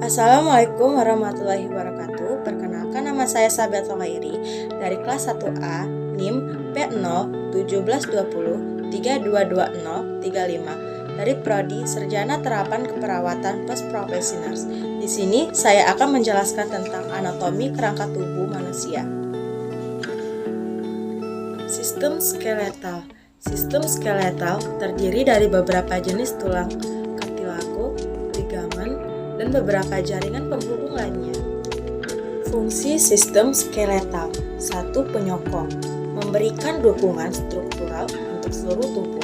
Assalamualaikum warahmatullahi wabarakatuh. Perkenalkan, nama saya Sabiat Khairi dari kelas 1A NIM P01720322035 dari Prodi Sarjana Terapan Keperawatan Post Professionals. Di sini saya akan menjelaskan tentang anatomi kerangka tubuh manusia. Sistem skeletal. Sistem skeletal terdiri dari beberapa jenis tulang, kartilago, ligamen, dan beberapa jaringan penghubung lainnya. Fungsi sistem skeletal: 1. Penyokong, memberikan dukungan struktural untuk seluruh tubuh.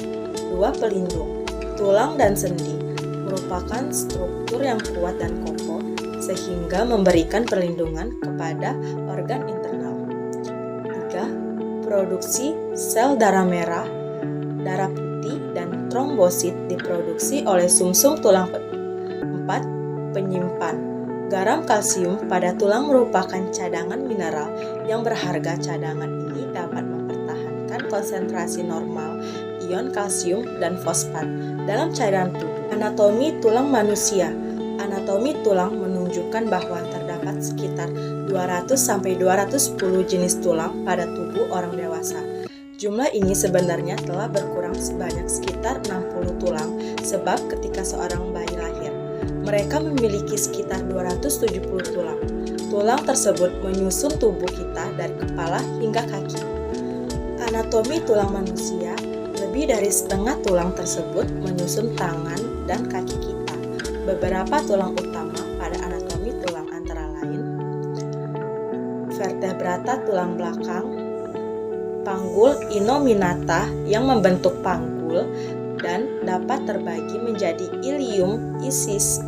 2. Pelindung, tulang dan sendi, merupakan struktur yang kuat dan kokoh sehingga memberikan perlindungan kepada organ internal. 3. Produksi sel darah merah, darah putih, dan trombosit diproduksi oleh sumsum tulang. 4. Penyimpan, garam kalsium pada tulang merupakan cadangan mineral yang berharga. Cadangan ini dapat mempertahankan konsentrasi normal ion kalsium dan fosfat dalam cairan tubuh. Anatomi tulang manusia. Anatomi tulang menunjukkan bahwa terdapat sekitar 200-210 jenis tulang pada tubuh orang dewasa. Jumlah ini sebenarnya telah berkurang sebanyak sekitar 60 tulang sebab ketika seorang bayi lahir, mereka memiliki sekitar 270 tulang. Tulang tersebut menyusun tubuh kita dari kepala hingga kaki. Anatomi tulang manusia, lebih dari setengah tulang tersebut menyusun tangan dan kaki kita. Beberapa tulang utama pada anatomi tulang antara lain: vertebrata tulang belakang, panggul innominata yang membentuk panggul dan dapat terbagi menjadi ilium,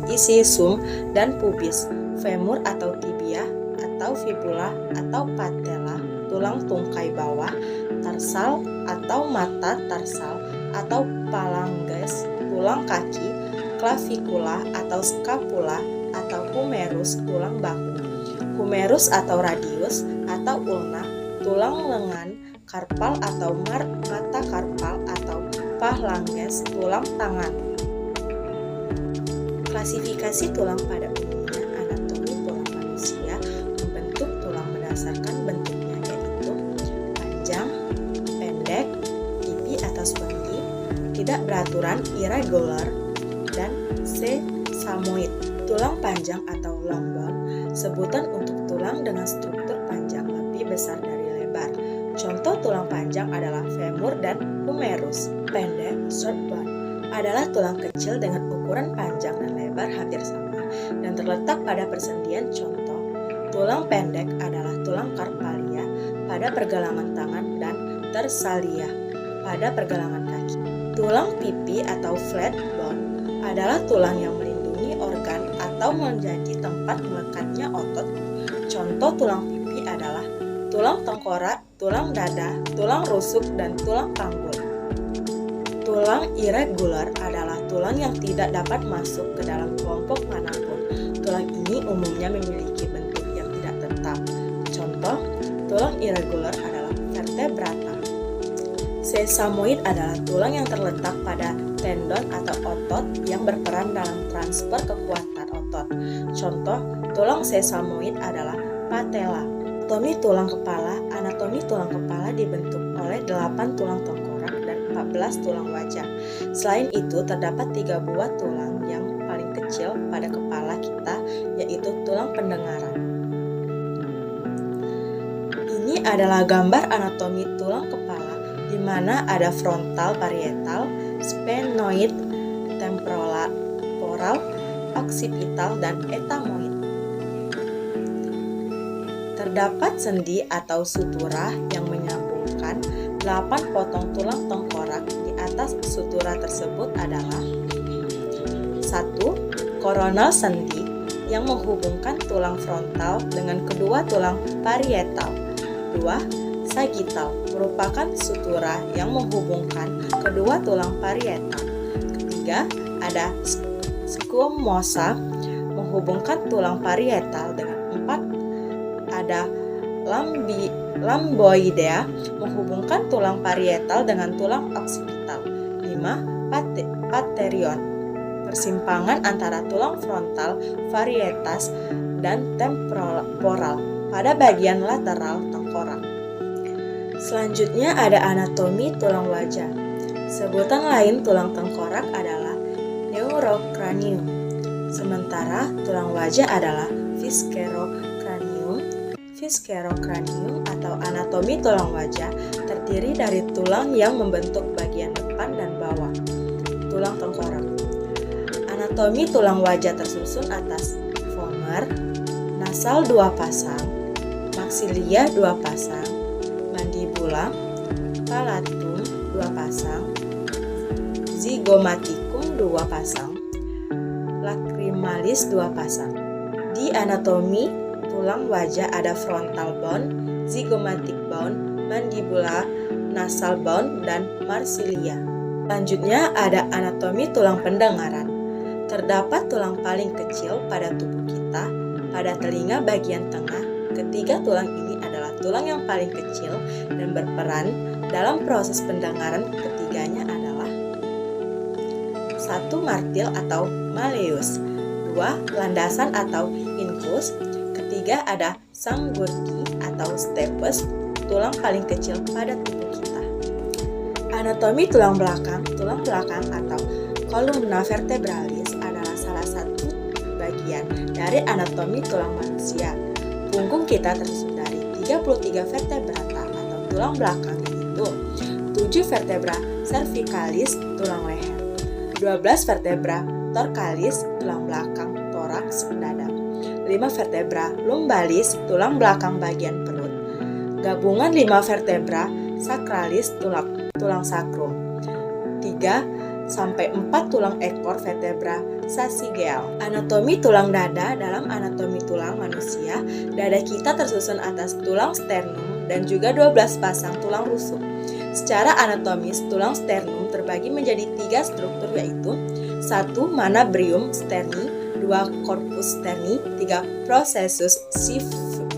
icisum, dan pubis, femur atau tibia atau fibula atau patella, tulang tungkai bawah, tarsal atau mata tarsal atau phalanges, tulang kaki, clavikula atau scapula atau humerus, tulang bahu, humerus atau radius atau ulna, tulang lengan, karpal atau mata karpal atau phalanges, tulang tangan. Klasifikasi tulang pada umumnya. Anatomi tulang manusia membentuk tulang berdasarkan bentuknya, yaitu panjang, pendek, pipi atau spongy, tidak beraturan irregular, dan sesamoid. Tulang panjang atau long bone, sebutan untuk tulang dengan struktur panjang lebih besar dari lebar. Contoh tulang panjang adalah femur dan humerus. Pendek, short bone, adalah tulang kecil dengan ukuran panjang dan lebar hampir sama dan terletak pada persendian. Contoh tulang pendek adalah tulang carpalia pada pergelangan tangan dan tarsalia pada pergelangan kaki. Tulang pipi atau flat bone adalah tulang yang melindungi organ atau menjadi tempat melekatnya otot. Contoh tulang pipi adalah tulang tengkorak, tulang dada, tulang rusuk, dan tulang panggul. Tulang irregular adalah tulang yang tidak dapat masuk ke dalam kelompok manapun. Tulang ini umumnya memiliki bentuk yang tidak tetap. Contoh tulang irregular adalah vertebrata. Sesamoid adalah tulang yang terletak pada tendon atau otot yang berperan dalam transfer kekuatan otot. Contoh tulang sesamoid adalah patella. Anatomi tulang kepala. Anatomi tulang kepala dibentuk oleh 8 tulang tengkorak dan 14 tulang wajah. Selain itu, terdapat 3 buah tulang yang paling kecil pada kepala kita, yaitu tulang pendengaran. Ini adalah gambar anatomi tulang kepala, di mana ada frontal parietal, sphenoid, temporal, occipital, dan etamoid. Terdapat sendi atau sutura yang menyambungkan 8 potong tulang tengkorak. Di atas sutura tersebut adalah 1. Coronal sendi yang menghubungkan tulang frontal dengan kedua tulang parietal. 2. Sagittal merupakan sutura yang menghubungkan kedua tulang parietal. Ketiga, ada squamosa menghubungkan tulang parietal dengan 4. Ada lamboidea menghubungkan tulang parietal dengan tulang occipital. 5. Paterion persimpangan antara tulang frontal, varietas, dan temporal pada bagian lateral tengkorak. Selanjutnya ada anatomi tulang wajah. Sebutan lain tulang tengkorak adalah neurocranium. Sementara tulang wajah adalah viscerocranium. Viscerocranium atau anatomi tulang wajah terdiri dari tulang yang membentuk bagian depan dan bawah tulang tengkorak. Anatomi tulang wajah tersusun atas vomer, nasal 2 pasang, maksilia 2 pasang, mandibula, palatum 2 pasang, zygomaticum 2 pasang, lacrimalis 2 pasang. Di anatomi tulang wajah ada frontal bone, zygomatic bone, mandibula, nasal bone, dan marsilia. Selanjutnya ada anatomi tulang pendengaran. Terdapat tulang paling kecil pada tubuh kita, pada telinga bagian tengah. Ketiga tulang ini adalah tulang yang paling kecil dan berperan dalam proses pendengaran. Ketiganya adalah 1. Martil atau malleus, 2. Landasan atau incus, ketiga ada sanggurdi atau stapes, tulang paling kecil pada tubuh kita. Anatomi tulang belakang atau columna vertebralis adalah salah satu bagian dari anatomi tulang manusia. Punggung kita tersusun dari 33 vertebrata atau tulang belakang, yaitu 7 vertebra cervicalis, tulang leher, 12 vertebra torcalis, tulang belakang toraks dada, 5 vertebra lumbalis, tulang belakang bagian perut, gabungan 5 vertebra sacralis, tulang sakrum, 3-4 tulang ekor vertebra sagigal. Anatomi tulang dada. Dalam anatomi tulang manusia, dada kita tersusun atas tulang sternum dan juga 12 pasang tulang rusuk. Secara anatomis, tulang sternum terbagi menjadi 3 struktur, yaitu 1. Manubrium sterni, 2. Corpus sterni, 3. Processus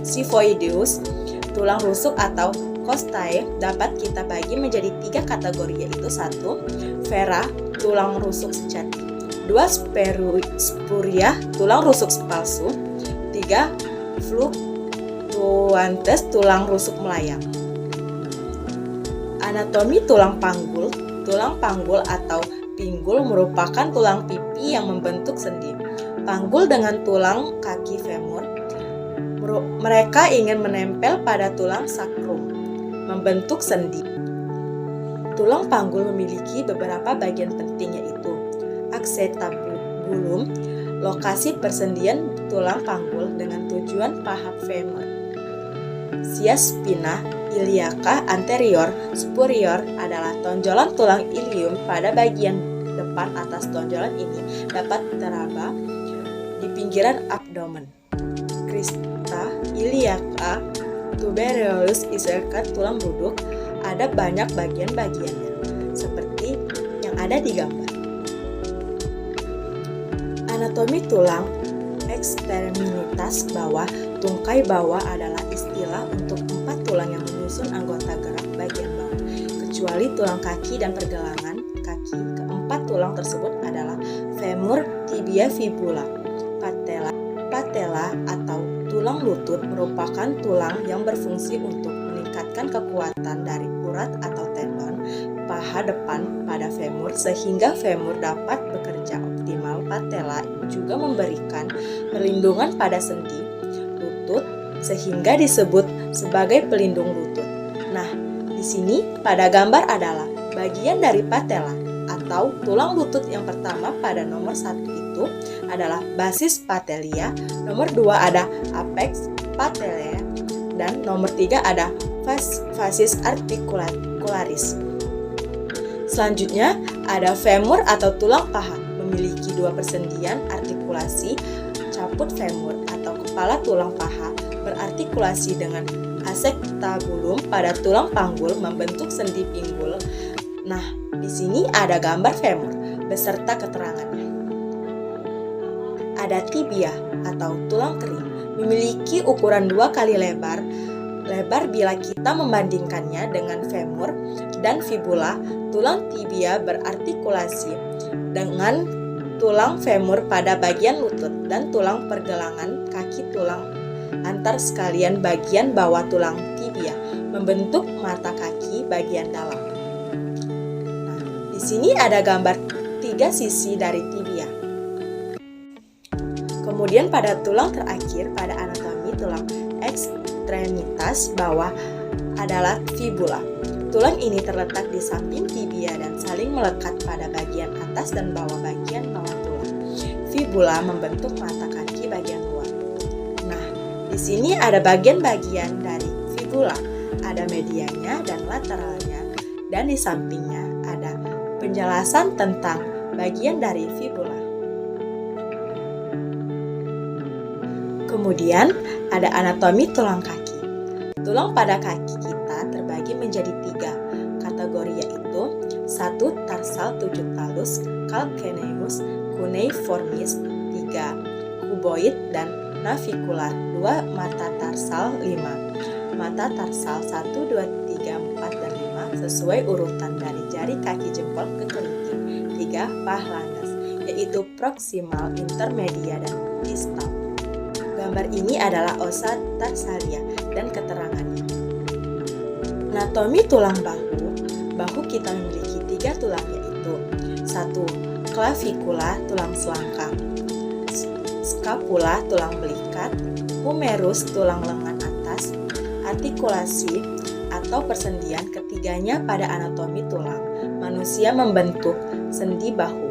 xiphoideus. Tulang rusuk atau costae dapat kita bagi menjadi 3 kategori, yaitu 1. Vera, tulang rusuk sejati, 2. Spuria, tulang rusuk palsu, 3. Fluctuantes, tulang rusuk melayang. Anatomi tulang panggul. Tulang panggul atau pinggul merupakan tulang pipi yang membentuk sendi. Panggul dengan tulang kaki femur. Mereka ingin menempel pada tulang sakrum, membentuk sendi. Tulang panggul memiliki beberapa bagian penting, yaitu acetabulum, lokasi persendian tulang panggul dengan tujuan paha femur, sia spina iliaca anterior superior adalah tonjolan tulang ilium pada bagian depan atas. Tonjolan ini dapat teraba di pinggiran abdomen. Crista iliaca tuberculus ischiaca, tulang duduk, ada banyak bagian-bagiannya seperti yang ada di gambar. Anatomi tulang ekstremitas bawah. Tungkai bawah adalah istilah untuk 4 tulang yang menyusun anggota gerak bagian bawah, kecuali tulang kaki dan pergelangan kaki. Keempat tulang tersebut adalah femur, tibia, fibula, patella atau tulang lutut merupakan tulang yang berfungsi untuk meningkatkan kekuatan dari urat atau tendon paha depan pada femur sehingga femur dapat bekerja optimal. Patella juga memberikan perlindungan pada sendi lutut sehingga disebut sebagai pelindung lutut. Nah, di sini pada gambar adalah bagian dari patella atau tulang lutut. Yang pertama pada nomor 1 itu adalah basis patellia, nomor 2 ada apex patellae, dan nomor 3 ada fascia articularis. Selanjutnya ada femur atau tulang paha, memiliki 2 persendian artikulasi. Caput femur atau kepala tulang paha berartikulasi dengan acetabulum pada tulang panggul membentuk sendi pinggul. Nah, di sini ada gambar femur beserta keterangannya. Ada tibia atau tulang kering, memiliki ukuran 2 kali lebar bila kita membandingkannya dengan femur dan fibula. Tulang tibia berartikulasi dengan tulang femur pada bagian lutut, dan tulang pergelangan kaki tulang antar sekalian bagian bawah tulang tibia, membentuk mata kaki bagian dalam. Nah, di sini ada gambar 3 sisi dari tibia. Kemudian pada tulang terakhir pada anatomi tulang ekstremitas bawah adalah fibula. Tulang ini terletak di samping tibia dan saling melekat pada bagian atas dan bawah bagian bawah tulang. Fibula membentuk mata kaki bagian luar. Nah, di sini ada bagian-bagian dari fibula, ada medianya dan lateralnya, dan di sampingnya ada penjelasan tentang bagian dari fibula. Kemudian ada anatomi tulang kaki. Tulang pada kaki kita terbagi menjadi 3 kategori, yaitu 1. Tarsal 7 talus calcaneus cuneiformis, 3. cuboid dan navicular, 2. mata tarsal, 5. mata tarsal 1, 2, 3, 4, dan 5 sesuai urutan dari jari kaki jempol ke kelingking, 3. phalanges, yaitu proximal, intermedia, dan distal. Gambar ini adalah ossa tarsalia dan keterangannya. Anatomi tulang bahu. Bahu kita memiliki 3 tulang, yaitu 1. Clavicula, tulang selangkang, scapula, tulang belikat, humerus, tulang lengan atas, artikulasi atau persendian. Ketiganya pada anatomi tulang manusia membentuk sendi bahu.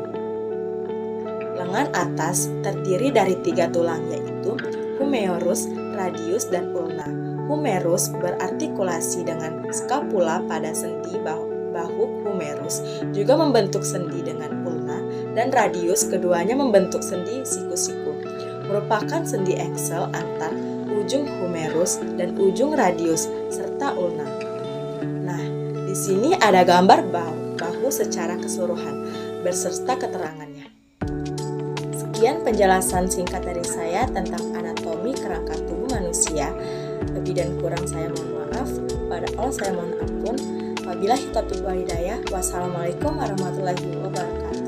Lengan atas terdiri dari 3 tulang, yaitu humerus, radius, dan ulna. Humerus berartikulasi dengan scapula pada sendi bahu humerus, juga membentuk sendi dengan ulna, dan radius keduanya membentuk sendi siku-siku, merupakan sendi aksel antar ujung humerus dan ujung radius serta ulna. Nah, di sini ada gambar bahu secara keseluruhan beserta keterangannya. Sekian penjelasan singkat dari saya tentang anatomi kerangka tubuh manusia. Lebih dan kurang saya mohon maaf. Pada Allah saya mohon ampun. Wabillahi taufiq wal hidayah. Wassalamualaikum warahmatullahi wabarakatuh.